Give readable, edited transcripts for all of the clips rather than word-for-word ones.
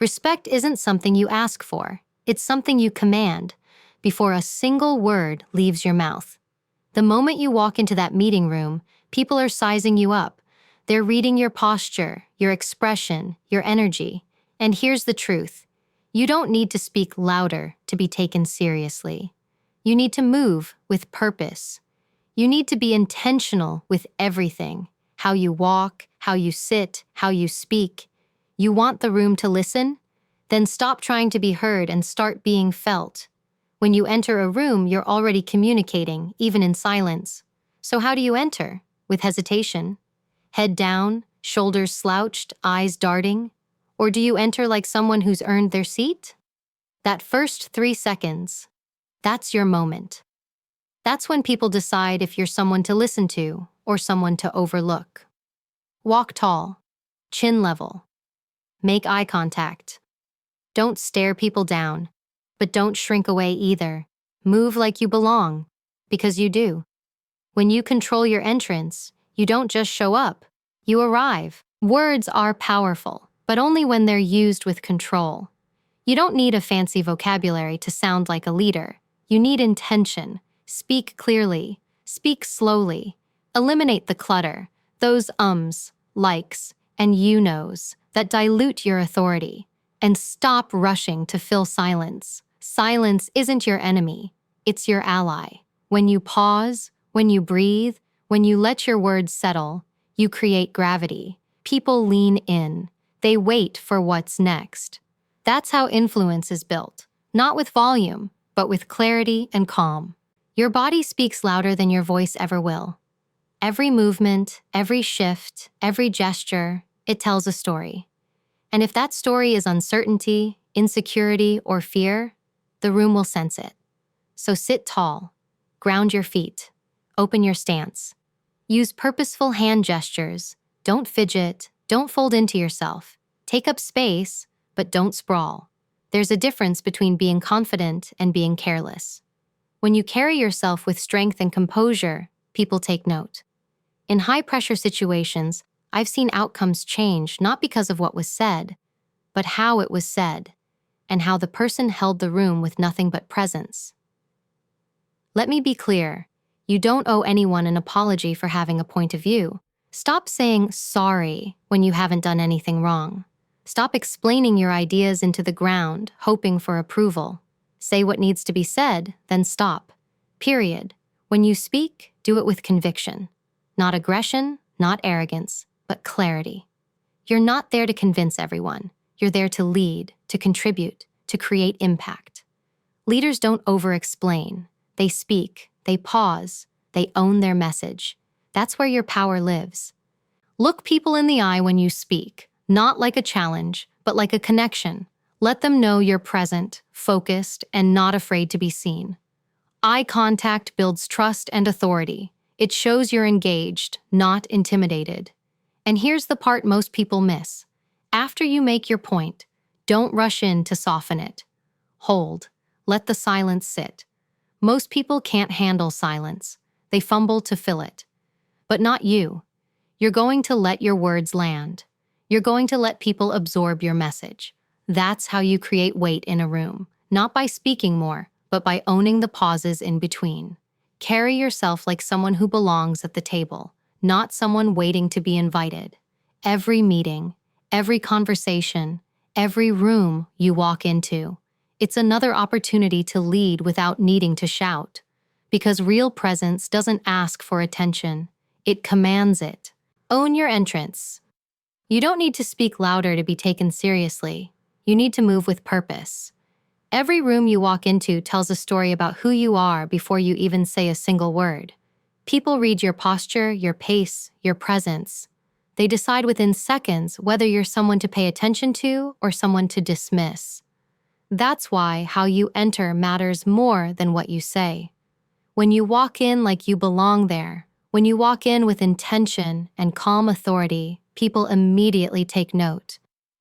Respect isn't something you ask for, it's something you command before a single word leaves your mouth. The moment you walk into that meeting room, people are sizing you up. They're reading your posture, your expression, your energy. And here's the truth. You don't need to speak louder to be taken seriously. You need to move with purpose. You need to be intentional with everything. How you walk, how you sit, how you speak. You want the room to listen? Then stop trying to be heard and start being felt. When you enter a room, you're already communicating, even in silence. So how do you enter? With hesitation? Head down, shoulders slouched, eyes darting? Or do you enter like someone who's earned their seat? That first 3 seconds, that's your moment. That's when people decide if you're someone to listen to or someone to overlook. Walk tall, chin level. Make eye contact. Don't stare people down, but don't shrink away either. Move like you belong, because you do. When you control your entrance, you don't just show up, you arrive. Words are powerful, but only when they're used with control. You don't need a fancy vocabulary to sound like a leader. You need intention. Speak clearly. Speak slowly. Eliminate the clutter, those ums, likes, and you knows that dilute your authority. And stop rushing to fill silence. Silence isn't your enemy. It's your ally. When you pause, when you breathe, when you let your words settle, you create gravity. People lean in. They wait for what's next. That's how influence is built, not with volume, but with clarity and calm. Your body speaks louder than your voice ever will. Every movement, every shift, every gesture, it tells a story. And if that story is uncertainty, insecurity, or fear, the room will sense it. So sit tall, ground your feet, open your stance. Use purposeful hand gestures. Don't fidget, don't fold into yourself. Take up space, but don't sprawl. There's a difference between being confident and being careless. When you carry yourself with strength and composure, people take note. In high-pressure situations, I've seen outcomes change not because of what was said, but how it was said, and how the person held the room with nothing but presence. Let me be clear, you don't owe anyone an apology for having a point of view. Stop saying sorry when you haven't done anything wrong. Stop explaining your ideas into the ground, hoping for approval. Say what needs to be said, then stop. Period. When you speak, do it with conviction. Not aggression, not arrogance, but clarity. You're not there to convince everyone. You're there to lead, to contribute, to create impact. Leaders don't over-explain. They speak, they pause, they own their message. That's where your power lives. Look people in the eye when you speak, not like a challenge, but like a connection. Let them know you're present, focused, and not afraid to be seen. Eye contact builds trust and authority. It shows you're engaged, not intimidated. And here's the part most people miss. After you make your point, don't rush in to soften it. Hold. Let the silence sit. Most people can't handle silence. They fumble to fill it. But not you. You're going to let your words land. You're going to let people absorb your message. That's how you create weight in a room, not by speaking more, but by owning the pauses in between. Carry yourself like someone who belongs at the table, not someone waiting to be invited. Every meeting, every conversation, every room you walk into, it's another opportunity to lead without needing to shout. Because real presence doesn't ask for attention, it commands it. Own your entrance. You don't need to speak louder to be taken seriously. You need to move with purpose. Every room you walk into tells a story about who you are before you even say a single word. People read your posture, your pace, your presence. They decide within seconds whether you're someone to pay attention to or someone to dismiss. That's why how you enter matters more than what you say. When you walk in like you belong there, when you walk in with intention and calm authority, people immediately take note.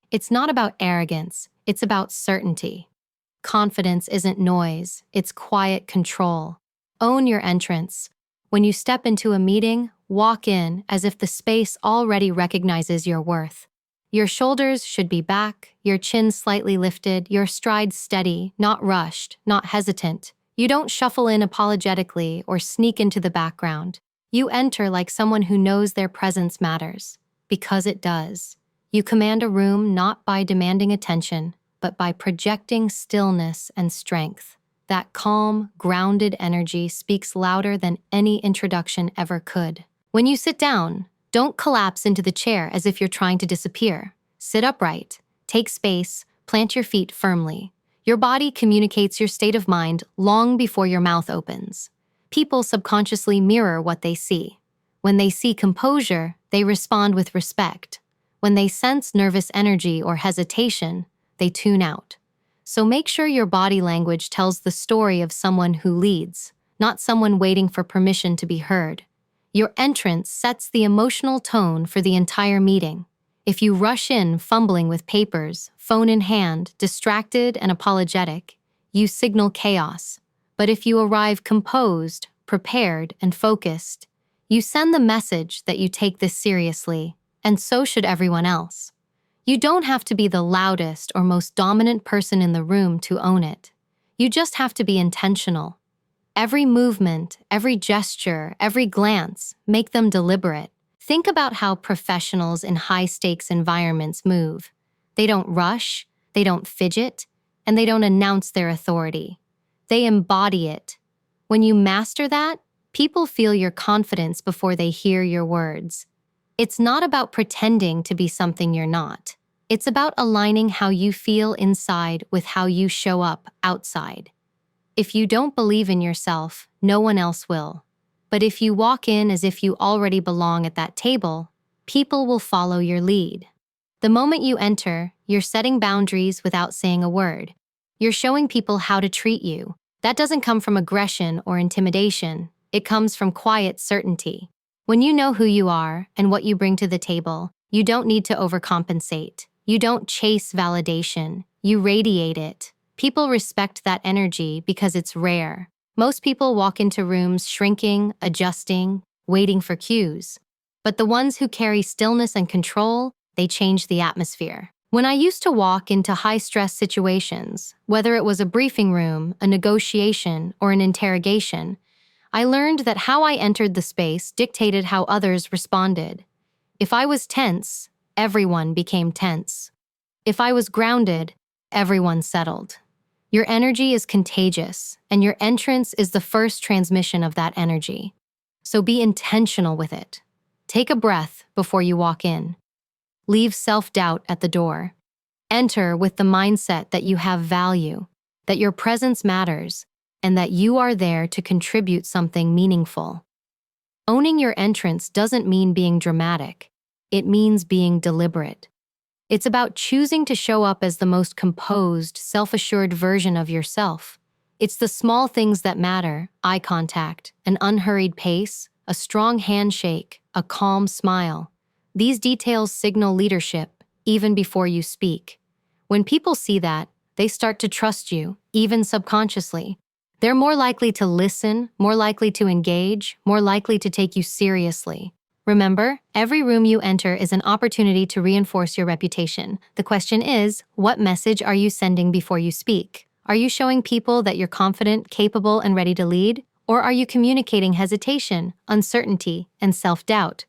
It's not about arrogance, it's about certainty. Confidence isn't noise, it's quiet control. Own your entrance. When you step into a meeting, walk in as if the space already recognizes your worth. Your shoulders should be back, your chin slightly lifted, your stride steady, not rushed, not hesitant. You don't shuffle in apologetically or sneak into the background. You enter like someone who knows their presence matters, because it does. You command a room not by demanding attention, but by projecting stillness and strength. That calm, grounded energy speaks louder than any introduction ever could. When you sit down, don't collapse into the chair as if you're trying to disappear. Sit upright, take space, plant your feet firmly. Your body communicates your state of mind long before your mouth opens. People subconsciously mirror what they see. When they see composure, they respond with respect. When they sense nervous energy or hesitation, they tune out. So make sure your body language tells the story of someone who leads, not someone waiting for permission to be heard. Your entrance sets the emotional tone for the entire meeting. If you rush in fumbling with papers, phone in hand, distracted and apologetic, you signal chaos. But if you arrive composed, prepared, and focused, you send the message that you take this seriously, and so should everyone else. You don't have to be the loudest or most dominant person in the room to own it. You just have to be intentional. Every movement, every gesture, every glance, make them deliberate. Think about how professionals in high-stakes environments move. They don't rush, they don't fidget, and they don't announce their authority. They embody it. When you master that, people feel your confidence before they hear your words. It's not about pretending to be something you're not. It's about aligning how you feel inside with how you show up outside. If you don't believe in yourself, no one else will. But if you walk in as if you already belong at that table, people will follow your lead. The moment you enter, you're setting boundaries without saying a word. You're showing people how to treat you. That doesn't come from aggression or intimidation. It comes from quiet certainty. When you know who you are and what you bring to the table, you don't need to overcompensate. You don't chase validation. You radiate it. People respect that energy because it's rare. Most people walk into rooms shrinking, adjusting, waiting for cues. But the ones who carry stillness and control, they change the atmosphere. When I used to walk into high-stress situations, whether it was a briefing room, a negotiation, or an interrogation, I learned that how I entered the space dictated how others responded. If I was tense, everyone became tense. If I was grounded, everyone settled. Your energy is contagious, and your entrance is the first transmission of that energy. So be intentional with it. Take a breath before you walk in. Leave self-doubt at the door. Enter with the mindset that you have value, that your presence matters, and that you are there to contribute something meaningful. Owning your entrance doesn't mean being dramatic. It means being deliberate. It's about choosing to show up as the most composed, self-assured version of yourself. It's the small things that matter: eye contact, an unhurried pace, a strong handshake, a calm smile. These details signal leadership, even before you speak. When people see that, they start to trust you, even subconsciously. They're more likely to listen, more likely to engage, more likely to take you seriously. Remember, every room you enter is an opportunity to reinforce your reputation. The question is, what message are you sending before you speak? Are you showing people that you're confident, capable, and ready to lead? Or are you communicating hesitation, uncertainty, and self-doubt?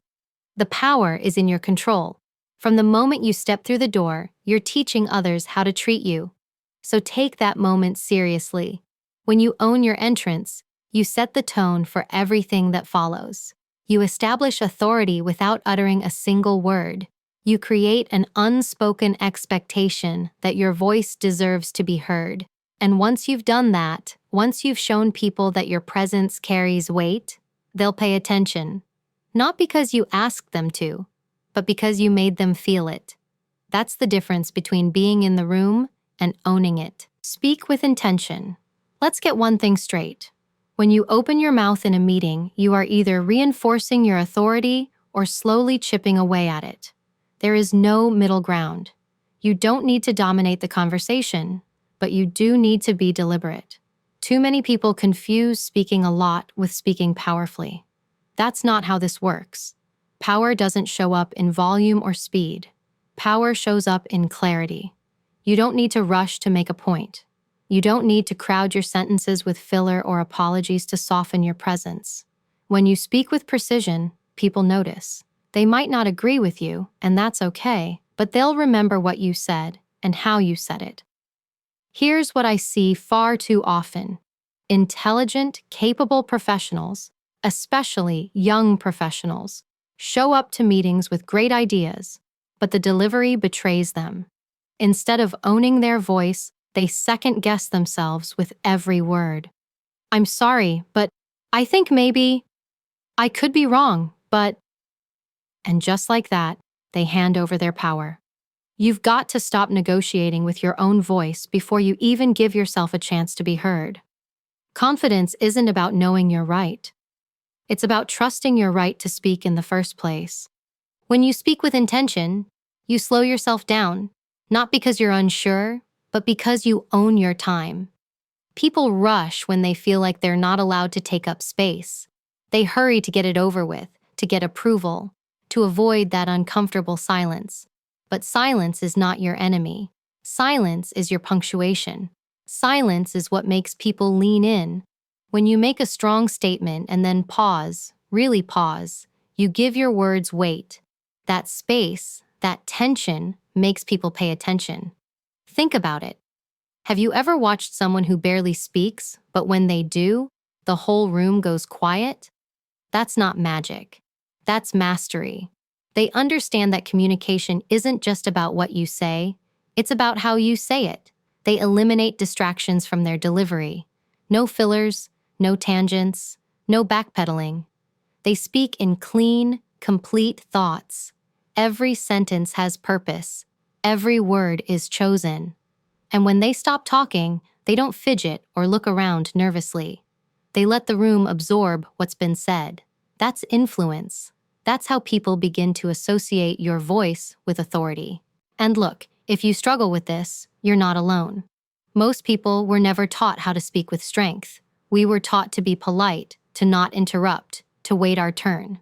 The power is in your control. From the moment you step through the door, you're teaching others how to treat you. So take that moment seriously. When you own your entrance, you set the tone for everything that follows. You establish authority without uttering a single word. You create an unspoken expectation that your voice deserves to be heard. And once you've done that, once you've shown people that your presence carries weight, they'll pay attention. Not because you asked them to, but because you made them feel it. That's the difference between being in the room and owning it. Speak with intention. Let's get one thing straight. When you open your mouth in a meeting, you are either reinforcing your authority or slowly chipping away at it. There is no middle ground. You don't need to dominate the conversation, but you do need to be deliberate. Too many people confuse speaking a lot with speaking powerfully. That's not how this works. Power doesn't show up in volume or speed. Power shows up in clarity. You don't need to rush to make a point. You don't need to crowd your sentences with filler or apologies to soften your presence. When you speak with precision, people notice. They might not agree with you, and that's okay, but they'll remember what you said and how you said it. Here's what I see far too often. Intelligent, capable professionals, especially young professionals, show up to meetings with great ideas, but the delivery betrays them. Instead of owning their voice, they second-guess themselves with every word. I'm sorry, but I think maybe I could be wrong, but... And just like that, they hand over their power. You've got to stop negotiating with your own voice before you even give yourself a chance to be heard. Confidence isn't about knowing you're right. It's about trusting your right to speak in the first place. When you speak with intention, you slow yourself down, not because you're unsure, but because you own your time. People rush when they feel like they're not allowed to take up space. They hurry to get it over with, to get approval, to avoid that uncomfortable silence. But silence is not your enemy. Silence is your punctuation. Silence is what makes people lean in. When you make a strong statement and then pause, really pause, you give your words weight. That space, that tension, makes people pay attention. Think about it. Have you ever watched someone who barely speaks, but when they do, the whole room goes quiet? That's not magic. That's mastery. They understand that communication isn't just about what you say, it's about how you say it. They eliminate distractions from their delivery. No fillers, no tangents, no backpedaling. They speak in clean, complete thoughts. Every sentence has purpose. Every word is chosen. And when they stop talking, they don't fidget or look around nervously. They let the room absorb what's been said. That's influence. That's how people begin to associate your voice with authority. And look, if you struggle with this, you're not alone. Most people were never taught how to speak with strength. We were taught to be polite, to not interrupt, to wait our turn.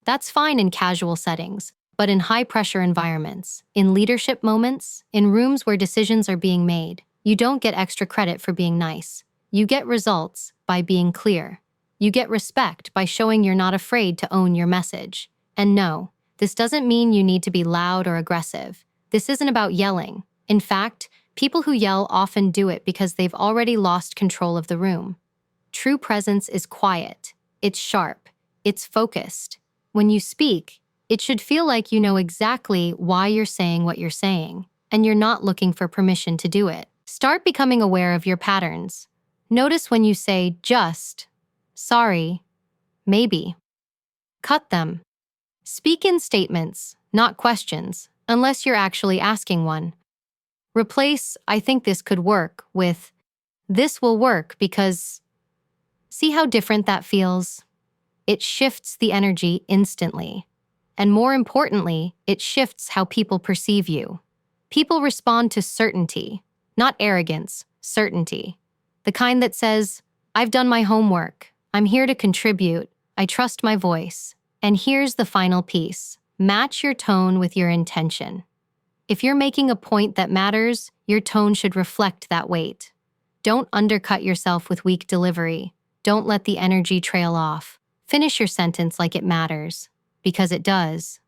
That's fine in casual settings, but in high-pressure environments, in leadership moments, in rooms where decisions are being made, you don't get extra credit for being nice. You get results by being clear. You get respect by showing you're not afraid to own your message. And no, this doesn't mean you need to be loud or aggressive. This isn't about yelling. In fact, people who yell often do it because they've already lost control of the room. True presence is quiet. It's sharp. It's focused. When you speak, it should feel like you know exactly why you're saying what you're saying, and you're not looking for permission to do it. Start becoming aware of your patterns. Notice when you say just, sorry, maybe. Cut them. Speak in statements, not questions, unless you're actually asking one. Replace, I think this could work, with, this will work because... See how different that feels? It shifts the energy instantly. And more importantly, it shifts how people perceive you. People respond to certainty, not arrogance, certainty. The kind that says, I've done my homework, I'm here to contribute, I trust my voice. And here's the final piece. Match your tone with your intention. If you're making a point that matters, your tone should reflect that weight. Don't undercut yourself with weak delivery. Don't let the energy trail off. Finish your sentence like it matters, because it does.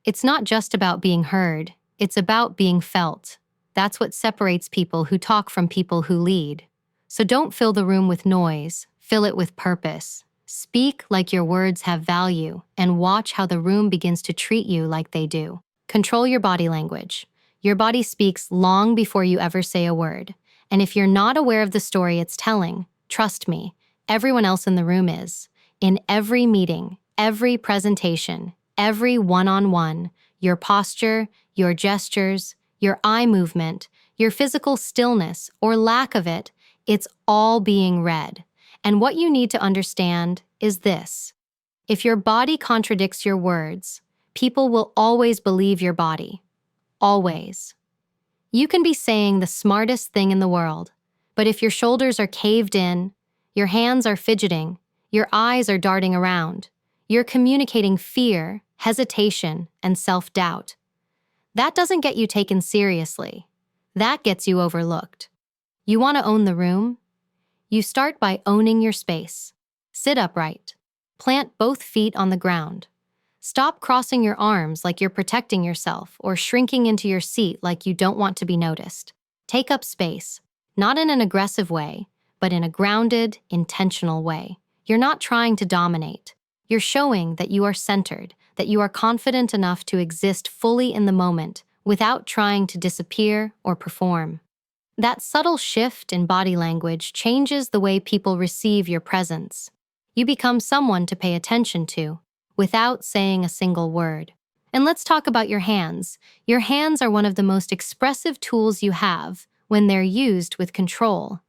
It's not just about being heard, it's about being felt. That's what separates people who talk from people who lead. So don't fill the room with noise, fill it with purpose. Speak like your words have value, and watch how the room begins to treat you like they do. Control your body language. Your body speaks long before you ever say a word. And if you're not aware of the story it's telling, trust me, everyone else in the room is. In every meeting, every presentation, every one-on-one, your posture, your gestures, your eye movement, your physical stillness or lack of it, it's all being read. And what you need to understand is this. If your body contradicts your words, people will always believe your body. Always. You can be saying the smartest thing in the world, but if your shoulders are caved in, your hands are fidgeting, your eyes are darting around, you're communicating fear, hesitation, and self-doubt. That doesn't get you taken seriously. That gets you overlooked. You want to own the room? You start by owning your space. Sit upright. Plant both feet on the ground. Stop crossing your arms like you're protecting yourself or shrinking into your seat like you don't want to be noticed. Take up space, not in an aggressive way, but in a grounded, intentional way. You're not trying to dominate. You're showing that you are centered, that you are confident enough to exist fully in the moment without trying to disappear or perform. That subtle shift in body language changes the way people receive your presence. You become someone to pay attention to, without saying a single word. And let's talk about your hands. Your hands are one of the most expressive tools you have when they're used with control.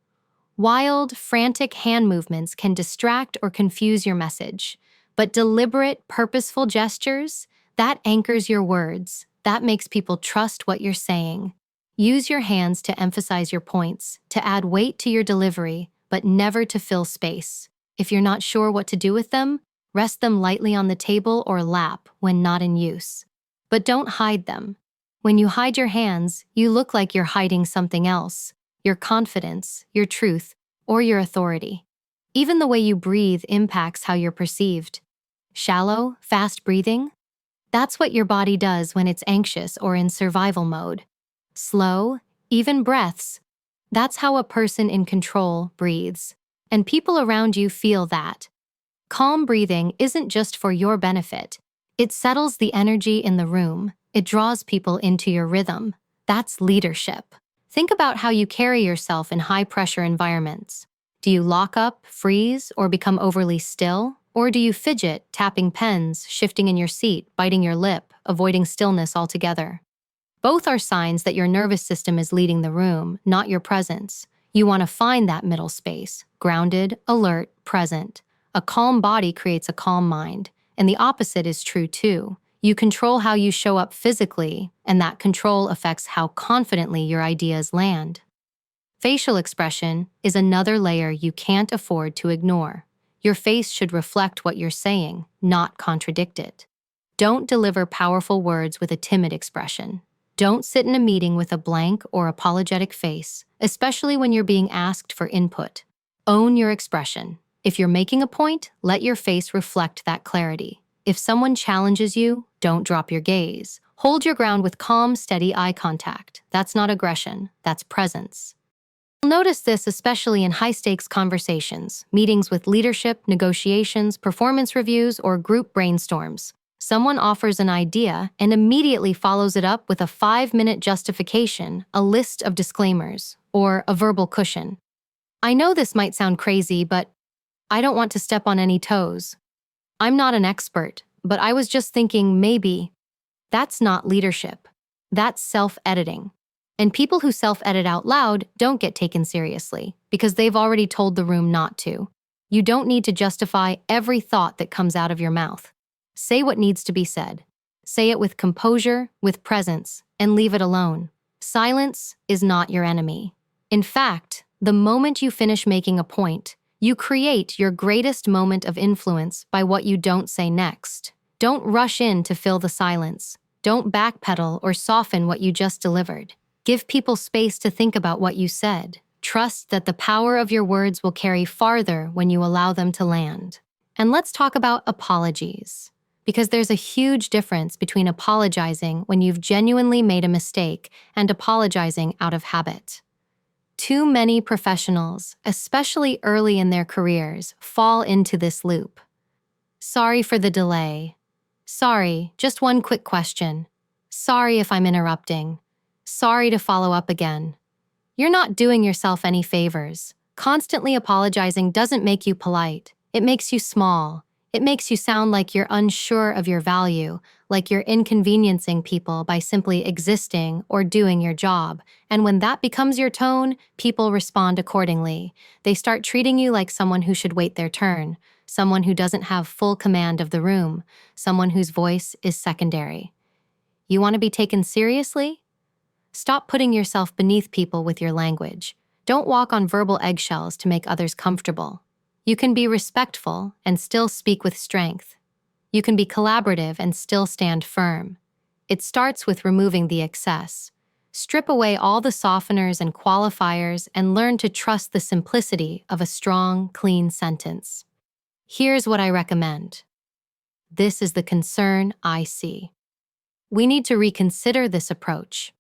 Wild, frantic hand movements can distract or confuse your message, but deliberate, purposeful gestures, that anchors your words. That makes people trust what you're saying. Use your hands to emphasize your points, to add weight to your delivery, but never to fill space. If you're not sure what to do with them, rest them lightly on the table or lap when not in use. But don't hide them. When you hide your hands, you look like you're hiding something else: your confidence, your truth, or your authority. Even the way you breathe impacts how you're perceived. Shallow, fast breathing? That's what your body does when it's anxious or in survival mode. Slow, even breaths. That's how a person in control breathes. And people around you feel that. Calm breathing isn't just for your benefit. It settles the energy in the room. It draws people into your rhythm. That's leadership. Think about how you carry yourself in high-pressure environments. Do you lock up, freeze, or become overly still? Or do you fidget, tapping pens, shifting in your seat, biting your lip, avoiding stillness altogether? Both are signs that your nervous system is leading the room, not your presence. You want to find that middle space, grounded, alert, present. A calm body creates a calm mind, and the opposite is true too. You control how you show up physically, and that control affects how confidently your ideas land. Facial expression is another layer you can't afford to ignore. Your face should reflect what you're saying, not contradict it. Don't deliver powerful words with a timid expression. Don't sit in a meeting with a blank or apologetic face, especially when you're being asked for input. Own your expression. If you're making a point, let your face reflect that clarity. If someone challenges you, don't drop your gaze. Hold your ground with calm, steady eye contact. That's not aggression, that's presence. You'll notice this especially in high-stakes conversations, meetings with leadership, negotiations, performance reviews, or group brainstorms. Someone offers an idea and immediately follows it up with a 5-minute justification, a list of disclaimers, or a verbal cushion. I know this might sound crazy, but I don't want to step on any toes. I'm not an expert, but I was just thinking maybe. That's not leadership. That's self-editing. And people who self-edit out loud don't get taken seriously because they've already told the room not to. You don't need to justify every thought that comes out of your mouth. Say what needs to be said. Say it with composure, with presence, and leave it alone. Silence is not your enemy. In fact, the moment you finish making a point, you create your greatest moment of influence by what you don't say next. Don't rush in to fill the silence. Don't backpedal or soften what you just delivered. Give people space to think about what you said. Trust that the power of your words will carry farther when you allow them to land. And let's talk about apologies, because there's a huge difference between apologizing when you've genuinely made a mistake and apologizing out of habit. Too many professionals, especially early in their careers, fall into this loop. Sorry for the delay. Sorry, just one quick question. Sorry if I'm interrupting. Sorry to follow up again. You're not doing yourself any favors. Constantly apologizing doesn't make you polite. It makes you small. It makes you sound like you're unsure of your value, like you're inconveniencing people by simply existing or doing your job. And when that becomes your tone, people respond accordingly. They start treating you like someone who should wait their turn, someone who doesn't have full command of the room, someone whose voice is secondary. You want to be taken seriously? Stop putting yourself beneath people with your language. Don't walk on verbal eggshells to make others comfortable. You can be respectful and still speak with strength. You can be collaborative and still stand firm. It starts with removing the excess. Strip away all the softeners and qualifiers and learn to trust the simplicity of a strong, clean sentence. Here's what I recommend. This is the concern I see. We need to reconsider this approach.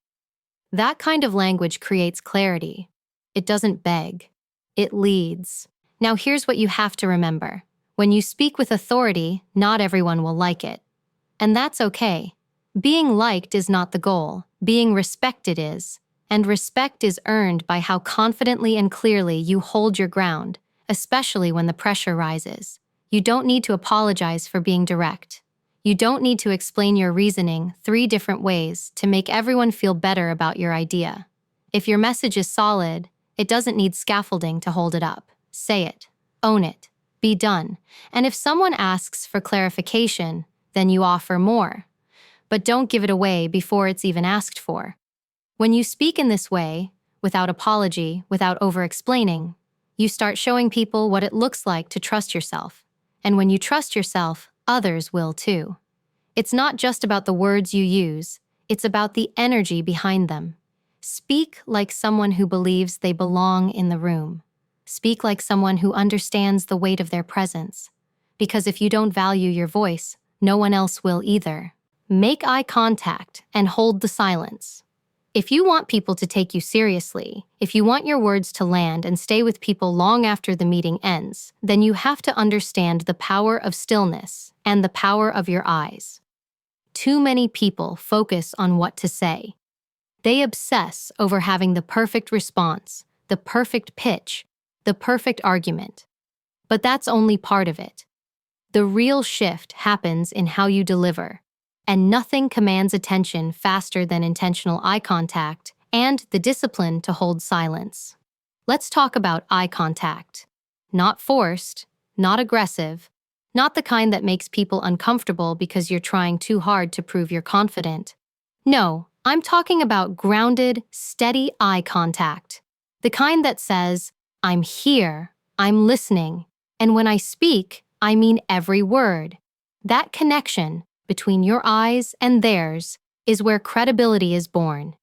That kind of language creates clarity. It doesn't beg. It leads. Now here's what you have to remember. When you speak with authority, not everyone will like it. And that's okay. Being liked is not the goal. Being respected is. And respect is earned by how confidently and clearly you hold your ground, especially when the pressure rises. You don't need to apologize for being direct. You don't need to explain your reasoning 3 different ways to make everyone feel better about your idea. If your message is solid, it doesn't need scaffolding to hold it up. Say it. Own it. Be done. And if someone asks for clarification, then you offer more. But don't give it away before it's even asked for. When you speak in this way, without apology, without over-explaining, you start showing people what it looks like to trust yourself. And when you trust yourself, others will too. It's not just about the words you use, it's about the energy behind them. Speak like someone who believes they belong in the room. Speak like someone who understands the weight of their presence. Because if you don't value your voice, no one else will either. Make eye contact and hold the silence. If you want people to take you seriously, if you want your words to land and stay with people long after the meeting ends, then you have to understand the power of stillness and the power of your eyes. Too many people focus on what to say. They obsess over having the perfect response, the perfect pitch, the perfect argument. But that's only part of it. The real shift happens in how you deliver. And nothing commands attention faster than intentional eye contact and the discipline to hold silence. Let's talk about eye contact. Not forced, not aggressive, not the kind that makes people uncomfortable because you're trying too hard to prove you're confident. No, I'm talking about grounded, steady eye contact. The kind that says, I'm here, I'm listening, and when I speak, I mean every word. That connection between your eyes and theirs is where credibility is born.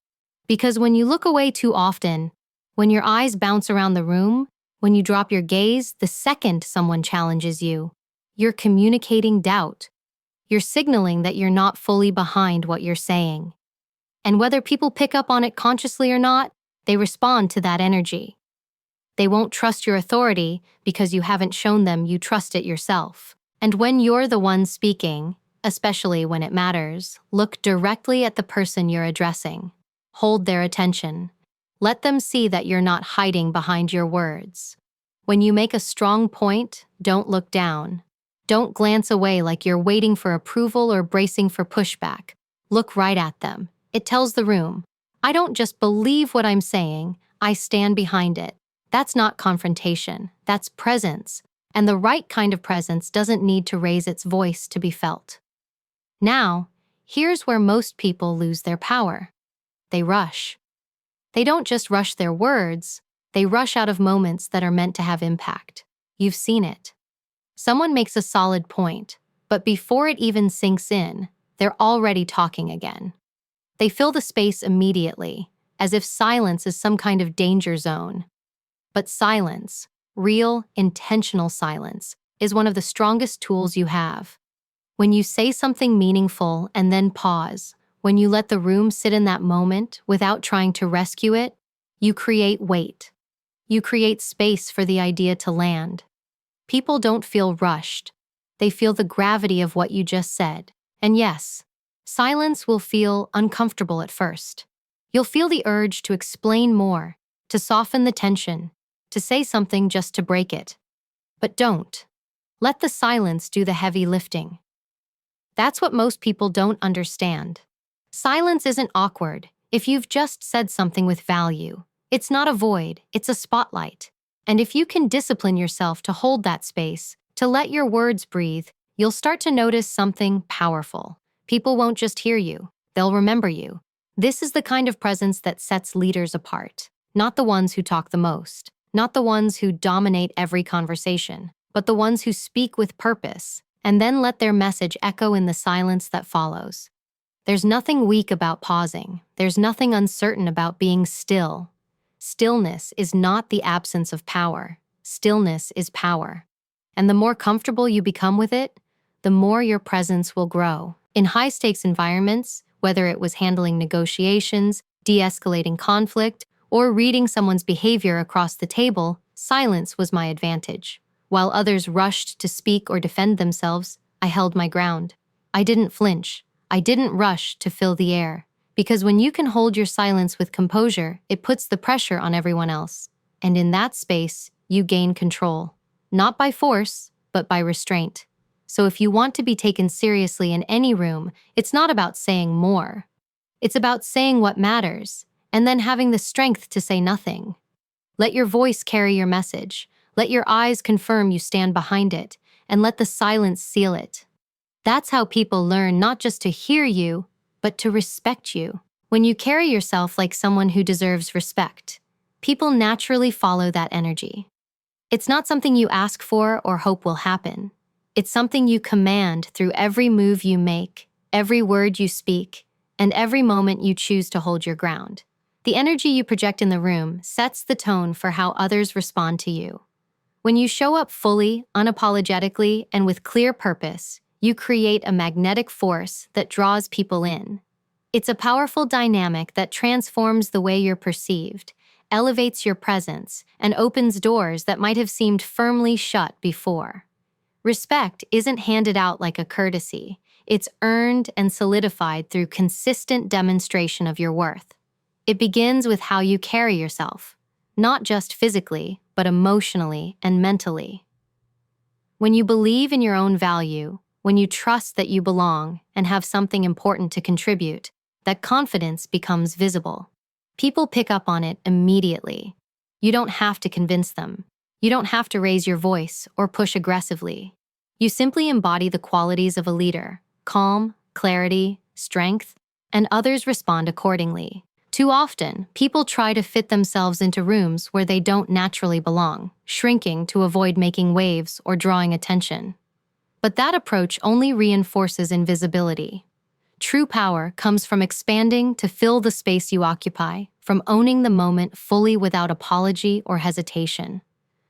Because when you look away too often, when your eyes bounce around the room, when you drop your gaze the second someone challenges you, you're communicating doubt. You're signaling that you're not fully behind what you're saying. And whether people pick up on it consciously or not, they respond to that energy. They won't trust your authority because you haven't shown them you trust it yourself. And when you're the one speaking, especially when it matters, look directly at the person you're addressing. Hold their attention. Let them see that you're not hiding behind your words. When you make a strong point, don't look down. Don't glance away like you're waiting for approval or bracing for pushback. Look right at them. It tells the room, I don't just believe what I'm saying, I stand behind it. That's not confrontation, that's presence. And the right kind of presence doesn't need to raise its voice to be felt. Now, here's where most people lose their power. They rush. They don't just rush their words, they rush out of moments that are meant to have impact. You've seen it. Someone makes a solid point, but before it even sinks in, they're already talking again. They fill the space immediately, as if silence is some kind of danger zone. But silence, real, intentional silence, is one of the strongest tools you have. When you say something meaningful and then pause, when you let the room sit in that moment without trying to rescue it, you create weight. You create space for the idea to land. People don't feel rushed. They feel the gravity of what you just said. And yes, silence will feel uncomfortable at first. You'll feel the urge to explain more, to soften the tension, to say something just to break it. But don't. Let the silence do the heavy lifting. That's what most people don't understand. Silence isn't awkward if you've just said something with value. It's not a void, it's a spotlight. And if you can discipline yourself to hold that space, to let your words breathe, you'll start to notice something powerful. People won't just hear you, they'll remember you. This is the kind of presence that sets leaders apart. Not the ones who talk the most, not the ones who dominate every conversation, but the ones who speak with purpose, and then let their message echo in the silence that follows. There's nothing weak about pausing. There's nothing uncertain about being still. Stillness is not the absence of power. Stillness is power. And the more comfortable you become with it, the more your presence will grow. In high-stakes environments, whether it was handling negotiations, de-escalating conflict, or reading someone's behavior across the table, silence was my advantage. While others rushed to speak or defend themselves, I held my ground. I didn't flinch. I didn't rush to fill the air. Because when you can hold your silence with composure, it puts the pressure on everyone else. And in that space, you gain control. Not by force, but by restraint. So if you want to be taken seriously in any room, it's not about saying more. It's about saying what matters, and then having the strength to say nothing. Let your voice carry your message. Let your eyes confirm you stand behind it, and let the silence seal it. That's how people learn not just to hear you, but to respect you. When you carry yourself like someone who deserves respect, people naturally follow that energy. It's not something you ask for or hope will happen. It's something you command through every move you make, every word you speak, and every moment you choose to hold your ground. The energy you project in the room sets the tone for how others respond to you. When you show up fully, unapologetically, and with clear purpose, you create a magnetic force that draws people in. It's a powerful dynamic that transforms the way you're perceived, elevates your presence, and opens doors that might have seemed firmly shut before. Respect isn't handed out like a courtesy. It's earned and solidified through consistent demonstration of your worth. It begins with how you carry yourself, not just physically, but emotionally and mentally. When you believe in your own value, when you trust that you belong and have something important to contribute, that confidence becomes visible. People pick up on it immediately. You don't have to convince them. You don't have to raise your voice or push aggressively. You simply embody the qualities of a leader: calm, clarity, strength, and others respond accordingly. Too often, people try to fit themselves into rooms where they don't naturally belong, shrinking to avoid making waves or drawing attention. But that approach only reinforces invisibility. True power comes from expanding to fill the space you occupy, from owning the moment fully without apology or hesitation.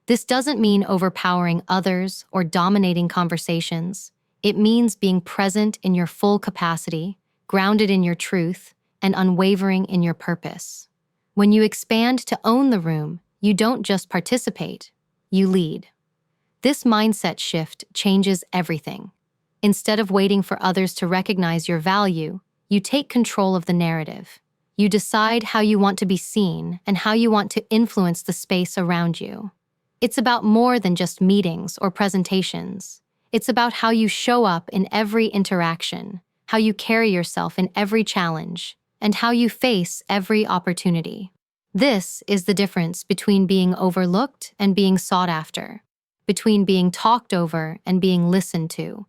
This doesn't mean overpowering others or dominating conversations. It means being present in your full capacity, grounded in your truth, and unwavering in your purpose. When you expand to own the room, you don't just participate, you lead. This mindset shift changes everything. Instead of waiting for others to recognize your value, you take control of the narrative. You decide how you want to be seen and how you want to influence the space around you. It's about more than just meetings or presentations. It's about how you show up in every interaction, how you carry yourself in every challenge, and how you face every opportunity. This is the difference between being overlooked and being sought after, between being talked over and being listened to,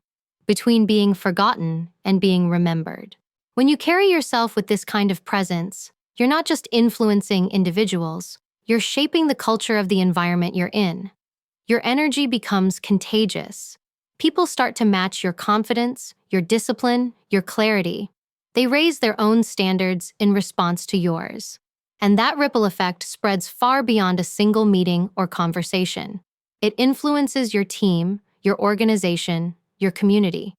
between being forgotten and being remembered. When you carry yourself with this kind of presence, you're not just influencing individuals, you're shaping the culture of the environment you're in. Your energy becomes contagious. People start to match your confidence, your discipline, your clarity. They raise their own standards in response to yours. And that ripple effect spreads far beyond a single meeting or conversation. It influences your team, your organization, your community.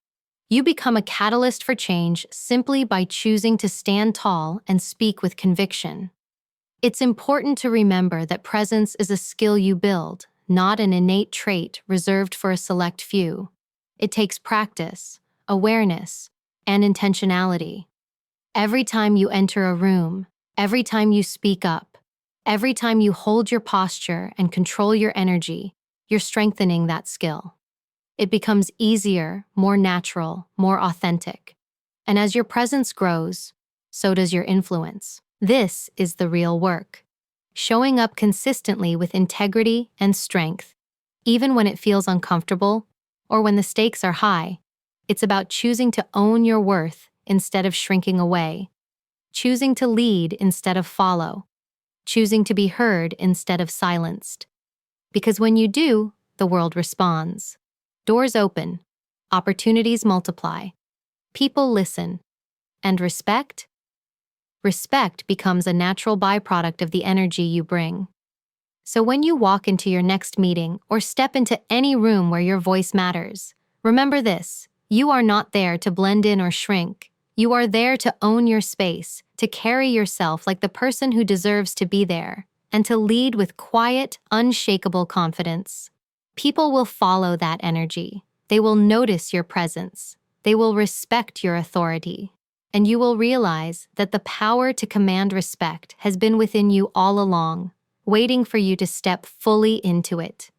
You become a catalyst for change simply by choosing to stand tall and speak with conviction. It's important to remember that presence is a skill you build, not an innate trait reserved for a select few. It takes practice, awareness, and intentionality. Every time you enter a room, every time you speak up, every time you hold your posture and control your energy, you're strengthening that skill. It becomes easier, more natural, more authentic. And as your presence grows, so does your influence. This is the real work. Showing up consistently with integrity and strength, even when it feels uncomfortable or when the stakes are high. It's about choosing to own your worth instead of shrinking away, choosing to lead instead of follow, choosing to be heard instead of silenced. Because when you do, the world responds. Doors open, opportunities multiply, people listen, And respect? Respect becomes a natural byproduct of the energy you bring. So when you walk into your next meeting or step into any room where your voice matters, remember this: you are not there to blend in or shrink. You are there to own your space, to carry yourself like the person who deserves to be there, and to lead with quiet, unshakable confidence. People will follow that energy. They will notice your presence. They will respect your authority. And you will realize that the power to command respect has been within you all along, waiting for you to step fully into it.